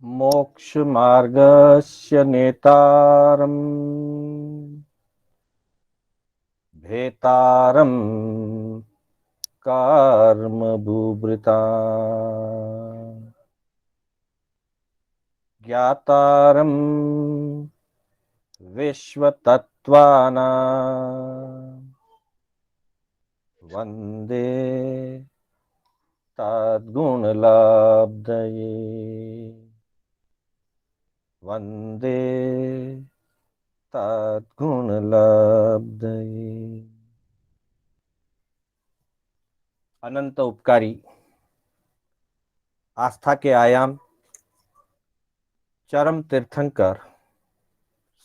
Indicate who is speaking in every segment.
Speaker 1: मोक्षमार्गस्य नेतारम् भेतारम् कर्मभूभृता ज्ञातारम् विश्वतत्त्वानां वन्दे तद्गुणलब्धये वन्दे तद्गुणलब्धये। अनंत उपकारी, आस्था के आयाम, चरम तीर्थंकर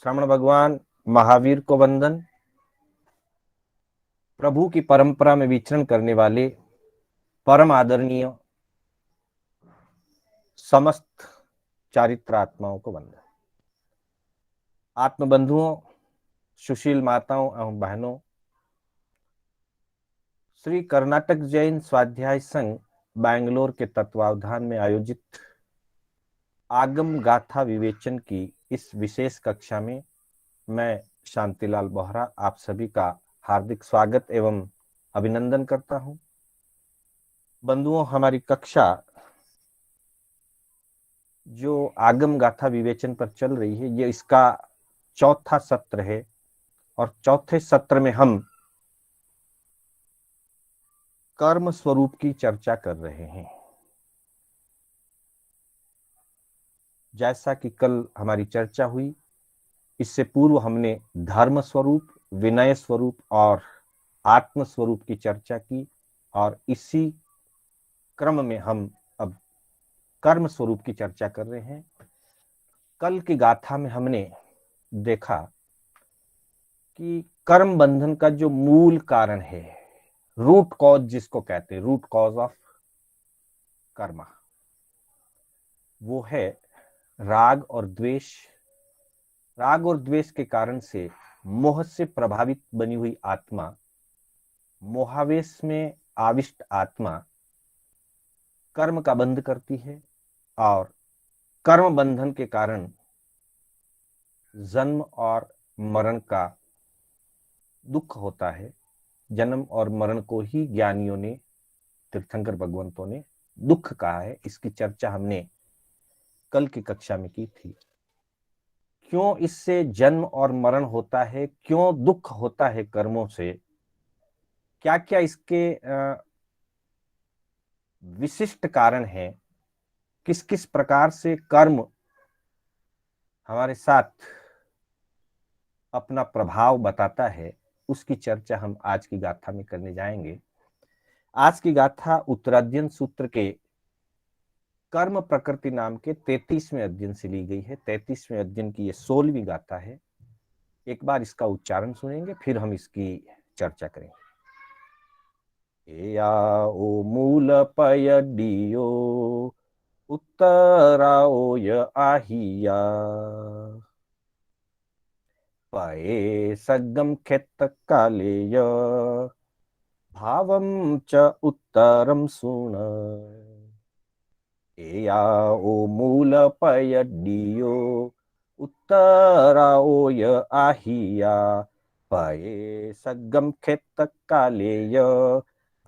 Speaker 1: श्रमण भगवान महावीर को वंदन। प्रभु की परंपरा में विचरण करने वाले परम आदरणीय समस्त चारित्रात्माओं को वंदन। आत्मबंधुओं, सुशील माताओं एवं बहनों, श्री कर्नाटक जैन स्वाध्याय संघ बैंगलोर के तत्वावधान में आयोजित आगम गाथा विवेचन की इस विशेष कक्षा में मैं शांतिलाल बोहरा आप सभी का हार्दिक स्वागत एवं अभिनंदन करता हूं। बंधुओं, हमारी कक्षा जो आगम गाथा विवेचन पर चल रही है, ये इसका चौथा सत्र है और चौथे सत्र में हम कर्म स्वरूप की चर्चा कर रहे हैं। जैसा कि कल हमारी चर्चा हुई, इससे पूर्व हमने धर्म स्वरूप, विनय स्वरूप और आत्म स्वरूप की चर्चा की और इसी क्रम में हम अब कर्म स्वरूप की चर्चा कर रहे हैं। कल की गाथा में हमने देखा कि कर्म बंधन का जो मूल कारण है, रूट कॉज जिसको कहते हैं, रूट कॉज ऑफ कर्म, वो है राग और द्वेष। राग और द्वेष के कारण से मोह से प्रभावित बनी हुई आत्मा, मोहावेश में आविष्ट आत्मा कर्म का बंध करती है और कर्म बंधन के कारण जन्म और मरण का दुख होता है। जन्म और मरण को ही ज्ञानियों ने, तीर्थंकर भगवंतों ने दुख कहा है। इसकी चर्चा हमने कल की कक्षा में की थी। क्यों इससे जन्म और मरण होता है, क्यों दुख होता है कर्मों से, क्या क्या इसके विशिष्ट कारण है, किस किस प्रकार से कर्म हमारे साथ अपना प्रभाव बताता है, उसकी चर्चा हम आज की गाथा में करने जाएंगे। आज की गाथा उत्तराध्ययन सूत्र के कर्म प्रकृति नाम के 33वें अध्ययन से ली गई है। 33वें अध्ययन की ये 16वीं गाथा है। एक बार इसका उच्चारण सुनेंगे, फिर हम इसकी चर्चा करेंगे। एया ओ मूल पयडियो उत्तराओ य आहिया पये सगम खेत कालेय भावम च उत्तरम सुन। एया ओ मूल पयडियो उत्तराओ य आहिया पये सगम खेत कालेय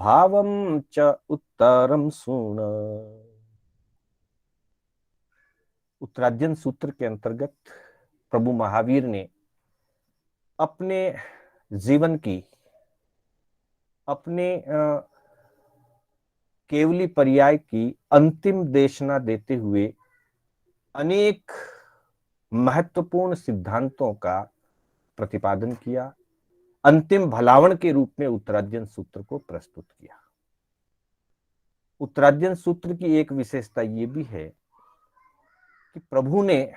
Speaker 1: भावम च उत्तरम सुन। उत्तराध्ययन सूत्र के अंतर्गत प्रभु महावीर ने अपने जीवन की, अपने केवली पर्याय की अंतिम देशना देते हुए अनेक महत्वपूर्ण सिद्धांतों का प्रतिपादन किया। अंतिम भलावण के रूप में उत्तराध्ययन सूत्र को प्रस्तुत किया। उत्तराध्ययन सूत्र की एक विशेषता ये भी है कि प्रभु ने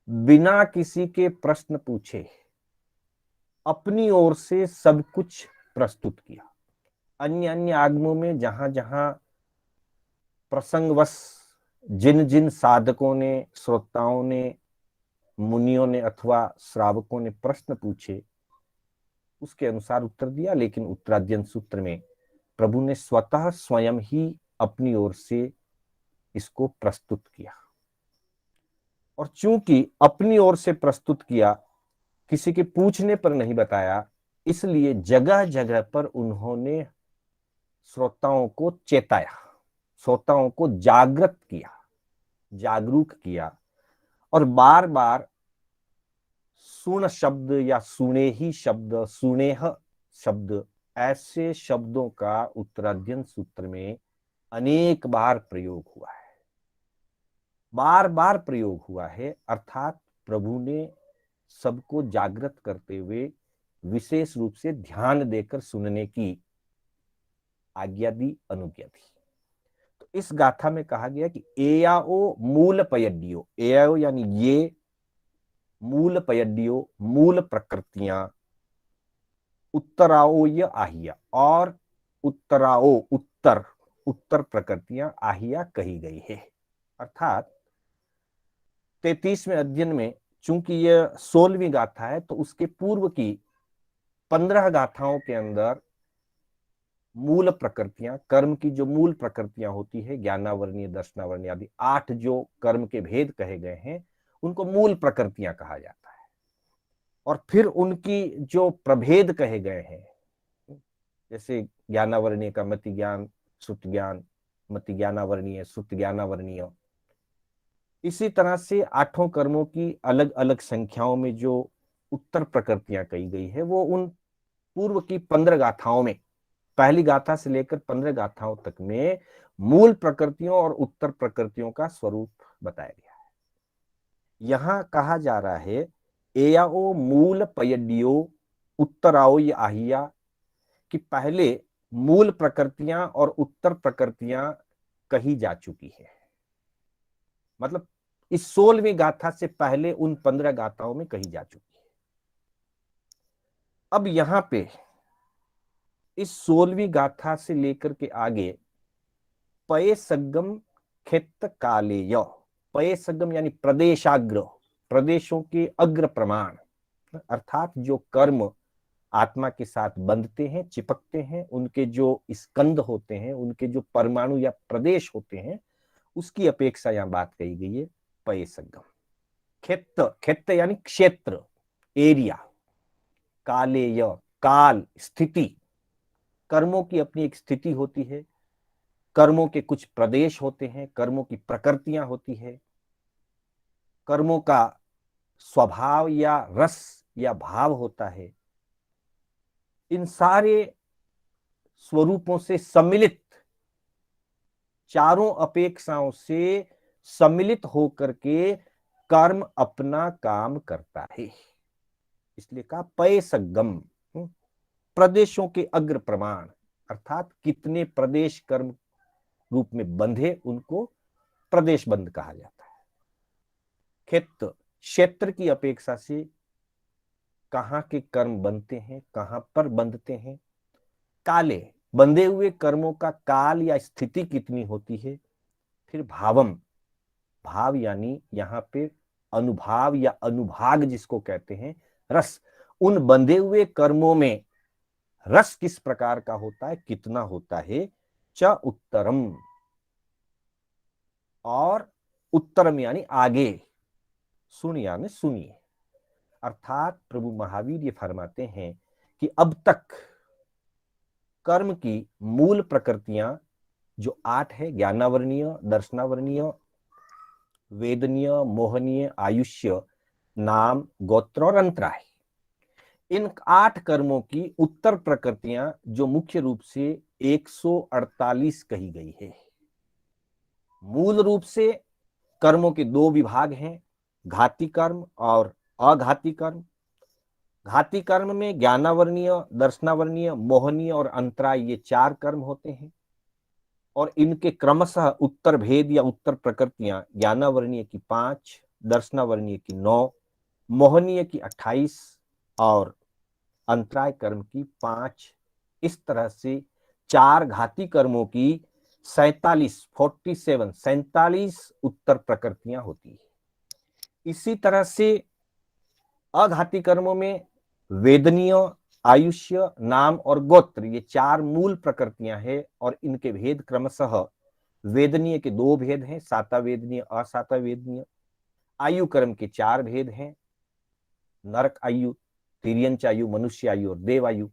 Speaker 1: बिना किसी के प्रश्न पूछे अपनी ओर से सब कुछ प्रस्तुत किया। अन्य अन्य आगमों में जहां जहां प्रसंगवश जिन जिन साधकों ने, श्रोताओं ने, मुनियों ने अथवा श्रावकों ने प्रश्न पूछे, उसके अनुसार उत्तर दिया। लेकिन उत्तराध्ययन सूत्र में प्रभु ने स्वतः स्वयं ही अपनी ओर से इसको प्रस्तुत किया। और चूंकि अपनी ओर से प्रस्तुत किया, किसी के पूछने पर नहीं बताया, इसलिए जगह जगह पर उन्होंने श्रोताओं को चेताया, श्रोताओं को जागृत किया, जागरूक किया, और बार बार सुन शब्द या सुने ही शब्द, सुनेह शब्द, ऐसे शब्दों का उत्तराध्ययन सूत्र में अनेक बार प्रयोग हुआ है, बार बार प्रयोग हुआ है। अर्थात प्रभु ने सबको जागृत करते हुए विशेष रूप से ध्यान देकर सुनने की आज्ञा दी, अनुज्ञा दी। तो इस गाथा में कहा गया कि एयाओ मूल पयड्डियो, एयाओ यानी ये, मूल पयड्डियो मूल प्रकृतियां, उत्तराओ या आहिया, और उत्तराओ उत्तर, उत्तर प्रकृतियां आहिया कही गई है। अर्थात 33वें अध्ययन में चूंकि यह 16वीं गाथा है, तो उसके पूर्व की 15 गाथाओं के अंदर मूल प्रकृतियां, कर्म की जो मूल प्रकृतियां होती है, ज्ञानावर्णीय, दर्शनावर्णीय आदि 8 जो कर्म के भेद कहे गए हैं, उनको मूल प्रकृतियां कहा जाता है। और फिर उनकी जो प्रभेद कहे गए हैं, जैसे ज्ञानावर्णीय का मति ज्ञान, श्रुत ज्ञान, मति ज्ञानावर्णीय, श्रुत ज्ञानावर्णीय, इसी तरह से 8 कर्मों की अलग अलग संख्याओं में जो उत्तर प्रकृतियां कही गई है, वो उन पूर्व की 15 गाथाओं में, पहली गाथा से लेकर 15 गाथाओं तक में मूल प्रकृतियों और उत्तर प्रकृतियों का स्वरूप बताया गया है। यहां कहा जा रहा है एयाओ मूल पयड्डियो उत्तराओ या आहिया, कि पहले मूल प्रकृतियां और उत्तर प्रकृतियां कही जा चुकी है। मतलब इस 16वीं गाथा से पहले उन 15 गाथाओं में कही जा चुकी है। अब यहां पे इस 16वीं गाथा से लेकर के आगे पये सगम खेत कालेय, पये सगम यानी प्रदेशाग्र, प्रदेशों के अग्र प्रमाण, अर्थात जो कर्म आत्मा के साथ बंधते हैं, चिपकते हैं, उनके जो स्कंद होते हैं, उनके जो परमाणु या प्रदेश होते हैं, उसकी अपेक्षा यहां बात कही गई है पये सगम। खेत, खेत यानी क्षेत्र, एरिया, कालेय काल, स्थिति, कर्मों की अपनी एक स्थिति होती है, कर्मों के कुछ प्रदेश होते हैं, कर्मों की प्रकृतियां होती है, कर्मों का स्वभाव या रस या भाव होता है। इन सारे स्वरूपों से सम्मिलित, चारों अपेक्षाओं से सम्मिलित होकर के कर्म अपना काम करता है। इसलिए कहा पय सगम, प्रदेशों के अग्र प्रमाण, अर्थात कितने प्रदेश कर्म रूप में बंधे, उनको प्रदेश बंध कहा जाता है। खेत, क्षेत्र की अपेक्षा से कहां के कर्म बनते हैं, कहां पर बंधते हैं। काले, बंधे हुए कर्मों का काल या स्थिति कितनी होती है। फिर भावम, भाव यानी यहां पे अनुभाव या अनुभाग जिसको कहते हैं, रस, उन बंधे हुए कर्मों में रस किस प्रकार का होता है, कितना होता है। च उत्तरम, और उत्तरम यानी आगे, सुन यानी सुनिए। अर्थात प्रभु महावीर ये फरमाते हैं कि अब तक कर्म की मूल प्रकृतियां जो 8 है, ज्ञानावर्णीय, दर्शनावर्णीय, वेदनीय, मोहनीय, आयुष्य, नाम, गोत्र और अंतराय, इन 8 कर्मों की उत्तर प्रकृतियां जो मुख्य रूप से 148 कही गई है। मूल रूप से कर्मों के 2 विभाग हैं, घाती कर्म और अघाती कर्म। घाती कर्म में ज्ञानावर्णीय, दर्शनावर्णीय, मोहनीय और अंतराय, ये 4 कर्म होते हैं, और इनके क्रमशः उत्तर भेद या उत्तर प्रकृतियां ज्ञानावर्णीय की 5, दर्शनावर्णीय की 9, मोहनीय की 28 और अंतराय कर्म की 5। इस तरह से 4 घाती कर्मों की 47 उत्तर प्रकृतियां होती है। इसी तरह से अघाती कर्मों में वेदनीय, आयुष्य, नाम और गोत्र, ये 4 मूल प्रकृतियां हैं, और इनके भेद क्रमशः वेदनीय के 2 भेद हैं, साता वेदनीय, असाता वेदनीय। आयु कर्म के 4 भेद हैं, नरक आयु, तिर्यंच आयु, मनुष्य आयु और देव आयु।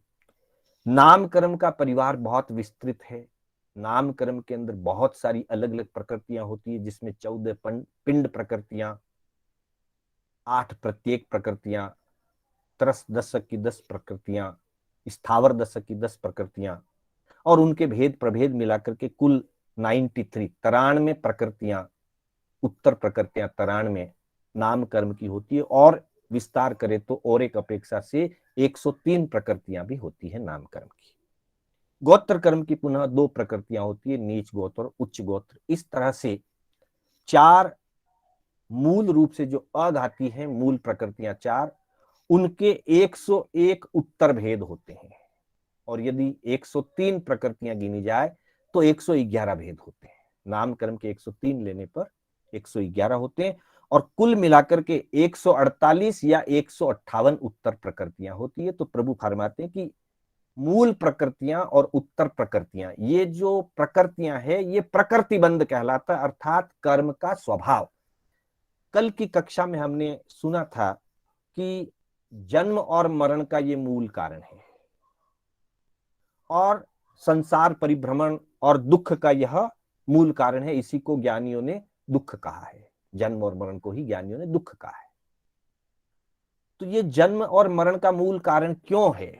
Speaker 1: नाम कर्म का परिवार बहुत विस्तृत है। नाम कर्म के अंदर बहुत सारी अलग अलग प्रकृतियां होती है, जिसमें 14 पिंड प्रकृतियां, 8 प्रत्येक प्रकृतियां, त्रस दशक की 10 प्रकृतियां, स्थावर दशक की 10 प्रकृतियां और उनके भेद प्रभेद मिलाकर के कुल 93 93 प्रकृतियां, उत्तर प्रकृतियां 93 नाम कर्म की होती है। और विस्तार करें तो और एक अपेक्षा से 103 प्रकृतियां भी होती है नाम कर्म की। गोत्र कर्म की पुनः 2 प्रकृतियां होती है, नीच गोत्र और उच्च गोत्र। इस तरह से 4 मूल रूप से जो अघाती है, मूल प्रकृतियां 4, उनके 101 उत्तर भेद होते हैं। और यदि 103 प्रकृतियां गिनी जाए तो 111 भेद होते हैं। नाम कर्म के 103 लेने पर 111 होते हैं और कुल मिलाकर के 148 या 158 उत्तर प्रकृतियां होती है। तो प्रभु फरमाते हैं कि मूल प्रकृतियां और उत्तर प्रकृतियां, ये जो प्रकृतियां है ये प्रकृतिबंध कहलाता है, अर्थात कर्म का स्वभाव। कल की कक्षा में हमने सुना था कि जन्म और मरण का ये मूल कारण है और संसार परिभ्रमण और दुख का यह मूल कारण है। इसी को ज्ञानियों ने दुख कहा है, जन्म और मरण को ही ज्ञानियों ने दुख कहा है। तो ये जन्म और मरण का मूल कारण क्यों है?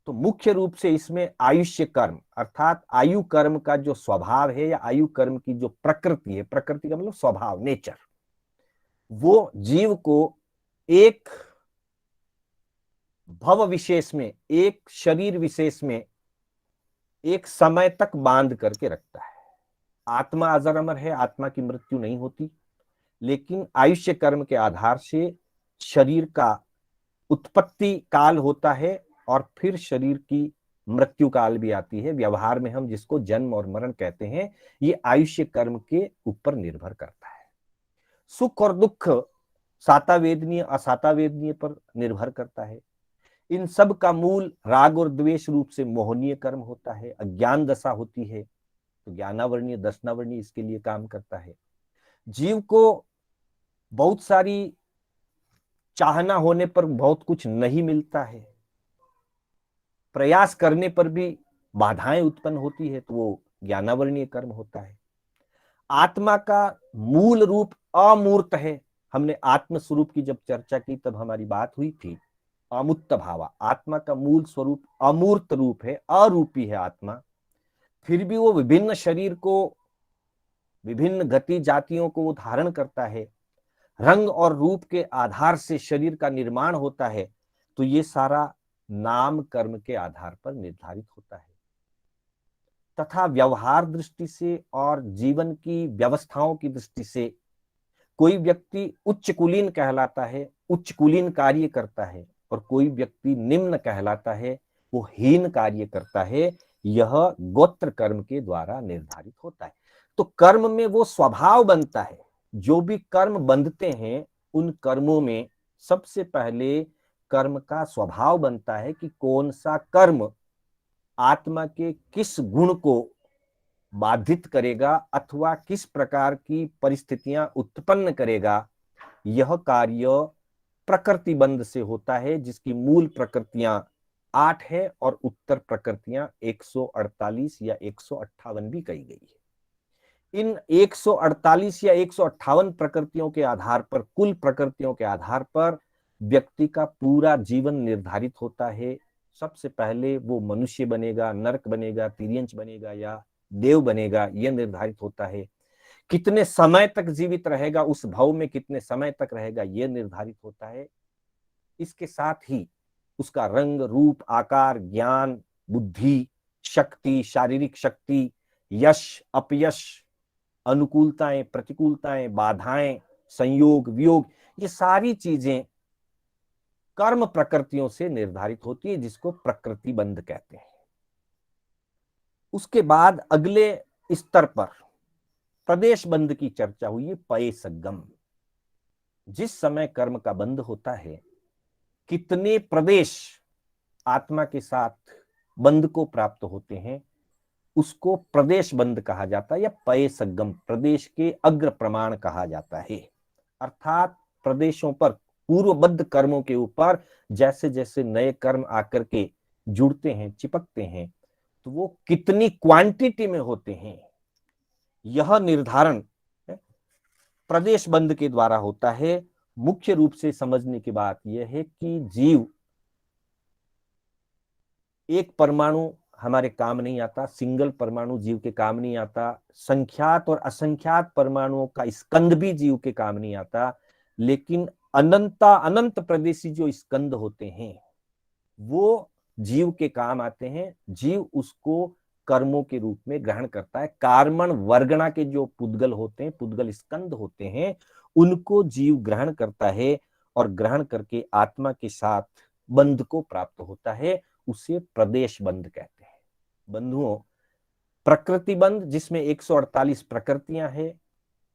Speaker 1: तो मुख्य रूप से इसमें आयुष्य कर्म अर्थात आयु कर्म का जो स्वभाव है या आयु कर्म की जो प्रकृति है, प्रकृति का मतलब स्वभाव, नेचर, वो जीव को एक भव विशेष में, एक शरीर विशेष में एक समय तक बांध करके रखता है। आत्मा अजर अमर है, आत्मा की मृत्यु नहीं होती, लेकिन आयुष्य कर्म के आधार से शरीर का उत्पत्ति काल होता है और फिर शरीर की मृत्यु काल भी आती है। व्यवहार में हम जिसको जन्म और मरण कहते हैं, ये आयुष्य कर्म के ऊपर निर्भर करता है। सुख और दुख सातावेदनीय असातावेदनीय पर निर्भर करता है। इन सब का मूल राग और द्वेष रूप से मोहनीय कर्म होता है। अज्ञान दशा होती है तो ज्ञानावर्णीय दशनावर्णीय इसके लिए काम करता है। जीव को बहुत सारी चाहना होने पर बहुत कुछ नहीं मिलता है, प्रयास करने पर भी बाधाएं उत्पन्न होती है, तो वो ज्ञानावर्णीय कर्म होता है। आत्मा का मूल रूप अमूर्त है। हमने आत्म स्वरूप की जब चर्चा की तब हमारी बात हुई थी अमूर्त भावा, आत्मा का मूल स्वरूप अमूर्त रूप है, अरूपी है आत्मा। फिर भी वो विभिन्न शरीर को, विभिन्न गति जातियों को वो धारण करता है, रंग और रूप के आधार से शरीर का निर्माण होता है। तो ये सारा नाम कर्म के आधार पर निर्धारित होता है। तथा व्यवहार दृष्टि से और जीवन की व्यवस्थाओं की दृष्टि से कोई व्यक्ति उच्च कुलीन कहलाता है, उच्च कुलीन कार्य करता है, और कोई व्यक्ति निम्न कहलाता है, वो हीन कार्य करता है। यह गोत्र कर्म के द्वारा निर्धारित होता है। तो कर्म में वो स्वभाव बनता है। जो भी कर्म बंधते हैं उन कर्मों में सबसे पहले कर्म का स्वभाव बनता है कि कौन सा कर्म आत्मा के किस गुण को बाधित करेगा अथवा किस प्रकार की परिस्थितियां उत्पन्न करेगा। यह कार्य प्रकृतिबंध से होता है, जिसकी मूल प्रकृतियां 8 है और उत्तर प्रकृतियां 148 या 158 भी कही गई है। इन 148 या 158 प्रकृतियों के आधार पर, कुल प्रकृतियों के आधार पर व्यक्ति का पूरा जीवन निर्धारित होता है। सबसे पहले वो मनुष्य बनेगा, नरक बनेगा, तिर्यंच बनेगा या देव बनेगा, यह निर्धारित होता है। कितने समय तक जीवित रहेगा, उस भव में कितने समय तक रहेगा, यह निर्धारित होता है। इसके साथ ही उसका रंग, रूप, आकार, ज्ञान, बुद्धि, शक्ति, शारीरिक शक्ति, यश, अपयश, अनुकूलताएं, प्रतिकूलताएं, बाधाएं, संयोग, वियोग, ये सारी चीजें कर्म प्रकृतियों से निर्धारित होती है, जिसको प्रकृतिबंध कहते हैं। उसके बाद अगले स्तर पर प्रदेश बंध की चर्चा हुई है, पये संगम। जिस समय कर्म का बंध होता है, कितने प्रदेश आत्मा के साथ बंध को प्राप्त होते हैं, उसको प्रदेश बंध कहा जाता है या पये संगम, प्रदेश के अग्र प्रमाण कहा जाता है। अर्थात प्रदेशों पर पूर्वबद्ध कर्मों के ऊपर जैसे जैसे नए कर्म आकर के जुड़ते हैं, चिपकते हैं, तो वो कितनी क्वांटिटी में होते हैं, यह निर्धारण प्रदेश बंद के द्वारा होता है। मुख्य रूप से समझने की बात यह है कि जीव एक परमाणु हमारे काम नहीं आता, सिंगल परमाणु जीव के काम नहीं आता, संख्यात और असंख्यात परमाणुओं का स्कंद भी जीव के काम नहीं आता, लेकिन अनंत प्रदेशी जो स्कंद होते हैं वो जीव के काम आते हैं। जीव उसको कर्मों के रूप में ग्रहण करता है। कार्मण वर्गणा के जो पुद्गल होते हैं, पुद्गल स्कंद होते हैं, उनको जीव ग्रहण करता है और ग्रहण करके आत्मा के साथ बंध को प्राप्त होता है। उसे प्रदेश बंध कहते हैं। बंधुओं, प्रकृति बंध जिसमें 148 प्रकृतियां हैं,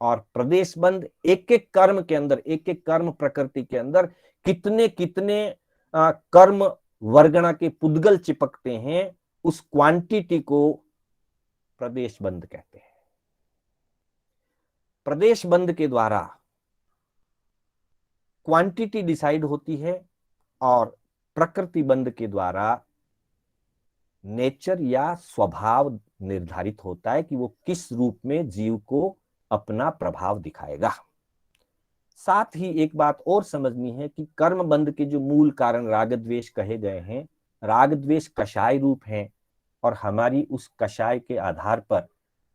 Speaker 1: और प्रदेश बंध एक एक कर्म के अंदर, एक एक कर्म प्रकृति के अंदर कितने कितने कर्म वर्गणा के पुद्गल चिपकते हैं, उस क्वांटिटी को प्रदेश बंध कहते हैं। प्रदेश बंध के द्वारा क्वांटिटी डिसाइड होती है और प्रकृति बंध के द्वारा नेचर या स्वभाव निर्धारित होता है कि वो किस रूप में जीव को अपना प्रभाव दिखाएगा। साथ ही एक बात और समझनी है कि कर्म बंध के जो मूल कारण राग द्वेष कहे गए हैं, राग द्वेष कषाय रूप हैं, और हमारी उस कषाय के आधार पर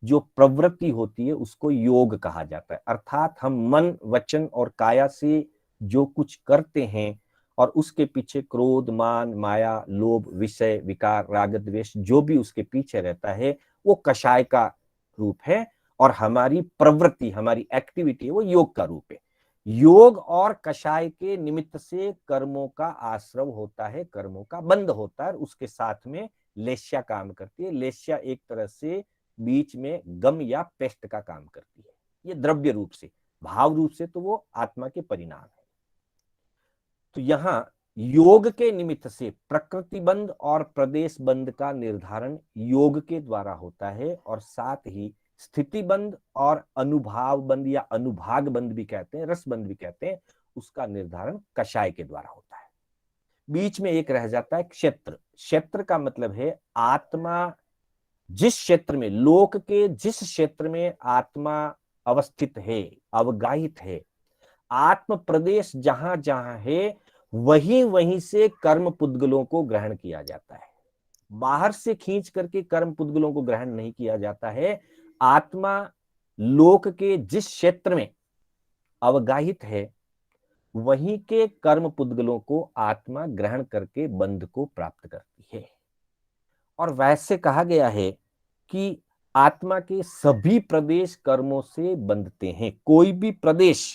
Speaker 1: जो प्रवृत्ति होती है उसको योग कहा जाता है। अर्थात हम मन, वचन और काया से जो कुछ करते हैं और उसके पीछे क्रोध, मान, माया, लोभ, विषय, विकार, राग द्वेष जो भी उसके पीछे रहता है वो कषाय का रूप है, और हमारी प्रवृत्ति, हमारी एक्टिविटी वो योग का रूप है। योग और कषाय के निमित्त से कर्मों का आश्रव होता है, कर्मों का बंध होता है, उसके साथ में लेस्या काम करती है। लेस्या एक तरह से बीच में गम या पेस्ट का काम करती है। ये द्रव्य रूप से, भाव रूप से तो वो आत्मा के परिणाम है। तो यहां योग के निमित्त से प्रकृति बंध और प्रदेश बंध का निर्धारण योग के द्वारा होता है, और साथ ही स्थिति बंध और अनुभाव बंध या अनुभाग बंध भी कहते हैं, रस बंध भी कहते हैं, उसका निर्धारण कषाय के द्वारा होता है। बीच में एक रह जाता है क्षेत्र। क्षेत्र का मतलब है आत्मा जिस क्षेत्र में, लोक के जिस क्षेत्र में आत्मा अवस्थित है, अवगाहित है, आत्म प्रदेश जहां जहां है वहीं वहीं से कर्म पुद्गलों को ग्रहण किया जाता है। बाहर से खींच करके कर्म पुद्गलों को ग्रहण नहीं किया जाता है। आत्मा लोक के जिस क्षेत्र में अवगाहित है वहीं के कर्म पुद्गलों को आत्मा ग्रहण करके बंध को प्राप्त करती है। और वैसे कहा गया है कि आत्मा के सभी प्रदेश कर्मों से बंधते हैं। कोई भी प्रदेश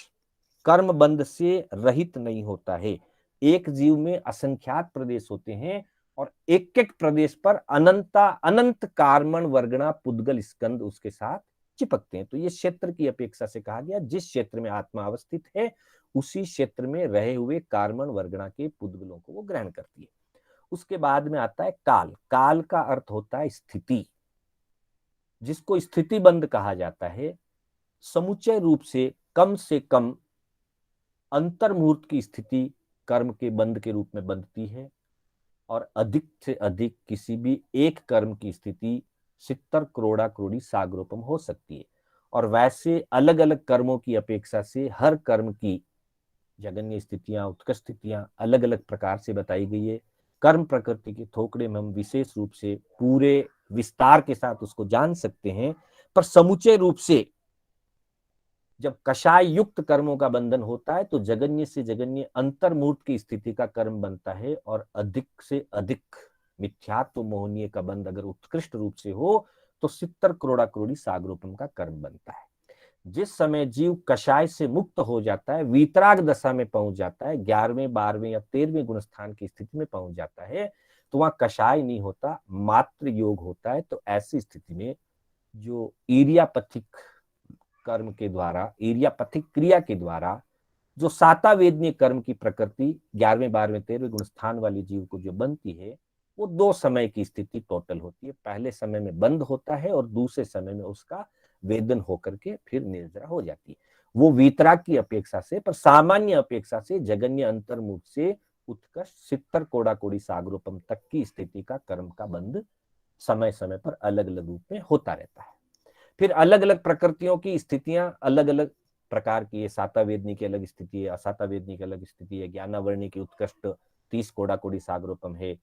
Speaker 1: कर्म बंध से रहित नहीं होता है। एक जीव में असंख्यात प्रदेश होते हैं और एक एक प्रदेश पर अनंत कार्मण वर्गणा पुद्गल स्कंद उसके साथ चिपकते हैं। तो ये क्षेत्र की अपेक्षा से कहा गया जिस क्षेत्र में आत्मा अवस्थित है उसी क्षेत्र में रहे हुए कार्मण वर्गणा के पुद्गलों को वो ग्रहण करती है। उसके बाद में आता है काल। काल का अर्थ होता है स्थिति, जिसको स्थिति बंध कहा जाता है। समुचय रूप से कम अंतर्मुहूर्त की स्थिति कर्म के बंध के रूप में बंधती है, और अधिक से अधिक किसी भी एक कर्म की स्थिति 70 करोड़ा करोड़ी सागरोपम हो सकती है। और वैसे अलग अलग कर्मों की अपेक्षा से हर कर्म की जगन्य स्थितियां, उत्कृष्ट स्थितियां अलग अलग प्रकार से बताई गई है। कर्म प्रकृति के थोकड़े में हम विशेष रूप से पूरे विस्तार के साथ उसको जान सकते हैं, पर समुचय रूप से जब कषाय युक्त कर्मों का बंधन होता है तो जगन्य से जगन्य अंतर्मूर्त की स्थिति का कर्म बनता है, और अधिक से अधिक मिथ्यात्व मोहनीय का बंध अगर उत्कृष्ट रूप से हो तो 70 करोड़ा करोड़ी सागरोपम का कर्म बनता है। जिस समय जीव कषाय से मुक्त हो जाता है, वीतराग दशा में पहुंच जाता है, 11वें 12वें या 13वें गुणस्थान की स्थिति में पहुंच जाता है, तो वहां कषाय नहीं होता, मात्र योग होता है। तो ऐसी स्थिति में जो ईरियापथिक कर्म के द्वारा, ईरियापथिक क्रिया के द्वारा जो सातावेदनीय कर्म की प्रकृति 11वें 12वें 13वें गुणस्थान वाली जीव को जो बनती है वो 2 समय की स्थिति टोटल होती है। पहले समय में बंद होता है और दूसरे समय में उसका वेदन होकर के फिर निर्जरा हो जाती है। वो वीतराग की अपेक्षा से, पर सामान्य अपेक्षा से जगन्य अंतर्मुख से उत्कर्ष सित्तर कोड़ा कोड़ी सागरोपम तक की स्थिति का कर्म का बंध समय समय पर अलग अलग रूप में होता रहता है। फिर अलग अलग प्रकृतियों की स्थितियां अलग अलग प्रकार की है। साता वेदनी की अलग स्थिति है, असाता वेदनी की अलग स्थिति है, ज्ञानावर्णी की उत्कृष्ट 30 कोड़ा कोड़ी सागरोपम है,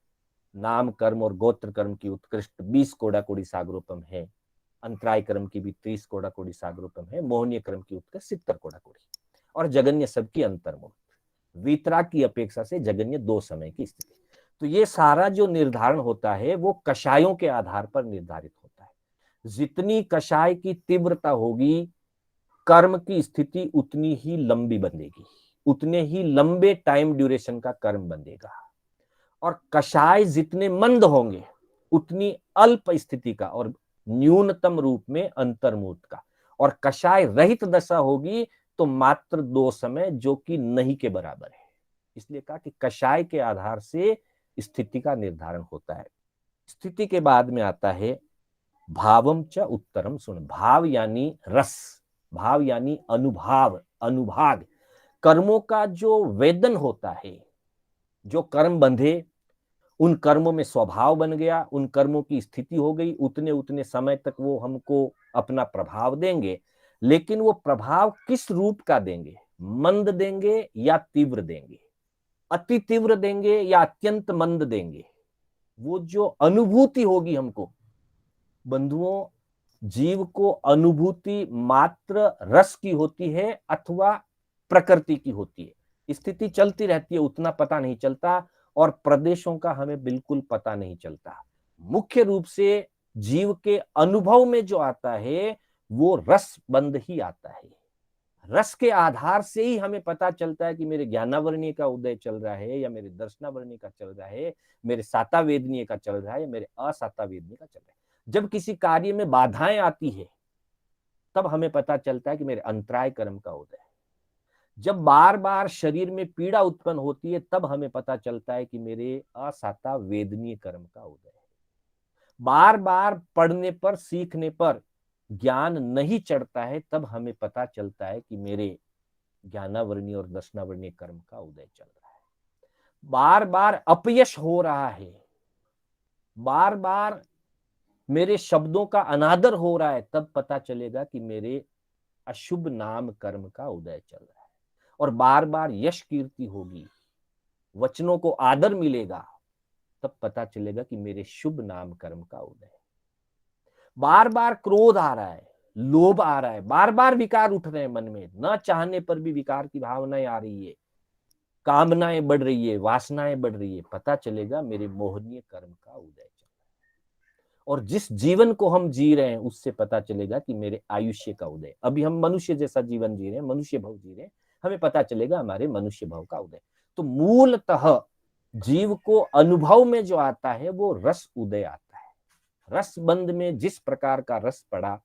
Speaker 1: नाम कर्म और गोत्र कर्म की उत्कृष्ट 20 कोड़ा कोड़ी सागरोपम है, अंतराय कर्म की भी 30 कोड़ा कोड़ी सागरोपम है, मोहनीय कर्म की उत्कृष्ट 70 कोड़ा कोड़ी, और जगन्य सबकी अंतर्मुख। वीतराग की अपेक्षा से जगन्य 2 समय की स्थिति। तो ये सारा जो निर्धारण होता है वो कषायों के आधार पर निर्धारित होता है। जितनी कषाय की तीव्रता होगी, कर्म की स्थिति उतनी ही लंबी बनेगी, उतने ही लंबे टाइम ड्यूरेशन का कर्म बनेगा। और कषाय जितने मंद होंगे उतनी अल्प स्थिति का और न्यूनतम रूप में अंतर्मूर्त का। और कषाय रहित दशा होगी तो मात्र 2 समय, जो कि नहीं के बराबर है। इसलिए कहा कि कषाय के आधार से स्थिति का निर्धारण होता है। स्थिति के बाद में आता है भावम च उत्तरम सुन। भाव यानी रस, भाव यानी अनुभाव, अनुभाग। कर्मों का जो वेदन होता है, जो कर्म बंधे, उन कर्मों में स्वभाव बन गया, उन कर्मों की स्थिति हो गई, उतने उतने समय तक वो हमको अपना प्रभाव देंगे। लेकिन वो प्रभाव किस रूप का देंगे? मंद देंगे या तीव्र देंगे? अति तीव्र देंगे या अत्यंत मंद देंगे? वो जो अनुभूति होगी हमको, बंधुओं, जीव को अनुभूति मात्र रस की होती है अथवा प्रकृति की होती है। स्थिति चलती रहती है, उतना पता नहीं चलता, और प्रदेशों का हमें बिल्कुल पता नहीं चलता। मुख्य रूप से जीव के अनुभव में जो आता है वो रस बंद ही आता है। रस के आधार से ही हमें पता चलता है कि मेरे ज्ञानावर्णीय का उदय चल रहा है या मेरे दर्शनावर्णीय का चल रहा है, मेरे साता वेदनीय का चल रहा है या मेरे असाता वेदनीय का चल रहा है। जब किसी कार्य में बाधाएं आती है तब हमें पता चलता है कि मेरे अंतराय कर्म का उदय है। जब बार बार शरीर में पीड़ा उत्पन्न होती है तब हमें पता चलता है कि मेरे असाता वेदनीय कर्म का उदय है। बार बार पढ़ने पर, सीखने पर ज्ञान नहीं चढ़ता है तब हमें पता चलता है कि मेरे ज्ञानावर्णीय और दर्शनावर्णीय कर्म का उदय चल रहा है। बार बार अपयश हो रहा है, बार बार मेरे शब्दों का अनादर हो रहा है, तब पता चलेगा कि मेरे अशुभ नाम कर्म का उदय चल रहा है। और बार बार यश कीर्ति होगी, वचनों को आदर मिलेगा, तब पता चलेगा कि मेरे शुभ नाम कर्म का उदय है। बार बार क्रोध आ रहा है, लोभ आ रहा है, बार बार विकार उठ रहे हैं मन में, न चाहने पर भी विकार की भावनाएं आ रही है, कामनाएं बढ़ रही है, वासनाएं बढ़ रही है, पता चलेगा मेरे मोहनीय कर्म का उदय चल रहा है। और जिस जीवन को हम जी रहे हैं उससे पता चलेगा कि मेरे आयुष्य का उदय। अभी हम मनुष्य जैसा जीवन जी रहे हैं, मनुष्य भव जी रहे हैं, हमें पता चलेगा हमारे मनुष्य भव का उदय। तो मूलतः जीव को अनुभव में जो आता है वो रस उदय आता है। रस बंध में जिस प्रकार का रस पड़ा,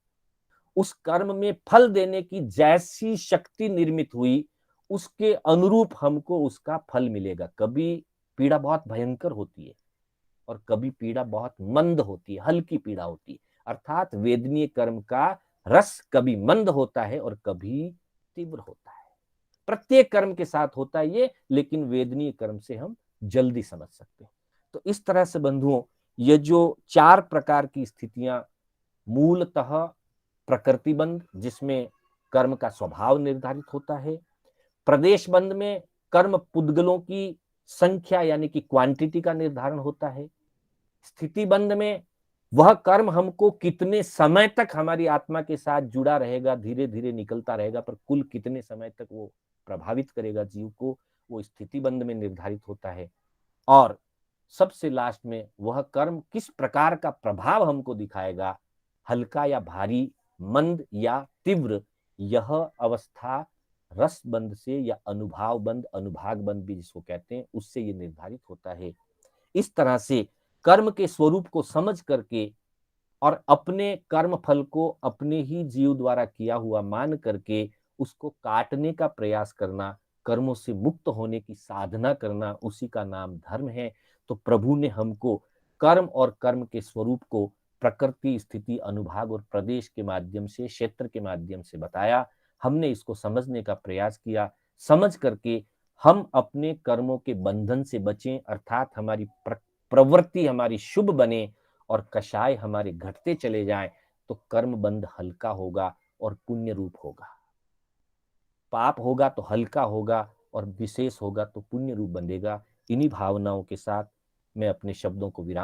Speaker 1: उस कर्म में फल देने की जैसी शक्ति निर्मित हुई, उसके अनुरूप हमको उसका फल मिलेगा। कभी पीड़ा बहुत भयंकर होती है और कभी पीड़ा बहुत मंद होती है, हल्की पीड़ा होती है। अर्थात वेदनीय कर्म का रस कभी मंद होता है और कभी तीव्र होता है। प्रत्येक कर्म के साथ होता है ये, लेकिन वेदनीय कर्म से हम जल्दी समझ सकते हैं। तो इस तरह से बंधुओं, ये जो 4 प्रकार की स्थितियां, मूलतः प्रकृति बंध जिसमें कर्म का स्वभाव निर्धारित होता है, प्रदेश बंध में कर्म पुद्गलों की संख्या यानी कि क्वांटिटी का निर्धारण होता है, स्थिति बंध में वह कर्म हमको कितने समय तक हमारी आत्मा के साथ जुड़ा रहेगा, धीरे धीरे निकलता रहेगा, पर कुल कितने समय तक वो प्रभावित करेगा जीव को, वो स्थिति बंध में निर्धारित होता है। और सबसे लास्ट में वह कर्म किस प्रकार का प्रभाव हमको दिखाएगा, हल्का या भारी, मंद या तीव्र, यह अवस्था रस बंध से या अनुभाव बंध, अनुभाग बंध भी जिसको कहते हैं, उससे ये निर्धारित होता है। इस तरह से कर्म के स्वरूप को समझ करके और अपने कर्म फल को अपने ही जीव द्वारा किया हुआ मान करके उसको काटने का प्रयास करना, कर्मों से मुक्त होने की साधना करना, उसी का नाम धर्म है। तो प्रभु ने हमको कर्म और कर्म के स्वरूप को प्रकृति, स्थिति, अनुभाग और प्रदेश के माध्यम से, क्षेत्र के माध्यम से बताया। हमने इसको समझने का प्रयास किया, समझ करके हम अपने कर्मों के बंधन से बचें, अर्थात हमारी प्रवृत्ति हमारी शुभ बने और कषाय हमारे घटते चले जाएं, तो कर्म बंध हल्का होगा और पुण्य रूप होगा। पाप होगा तो हल्का होगा और विशेष होगा तो पुण्य रूप बनेगा। इन्हीं भावनाओं के साथ मैं अपने शब्दों को विराम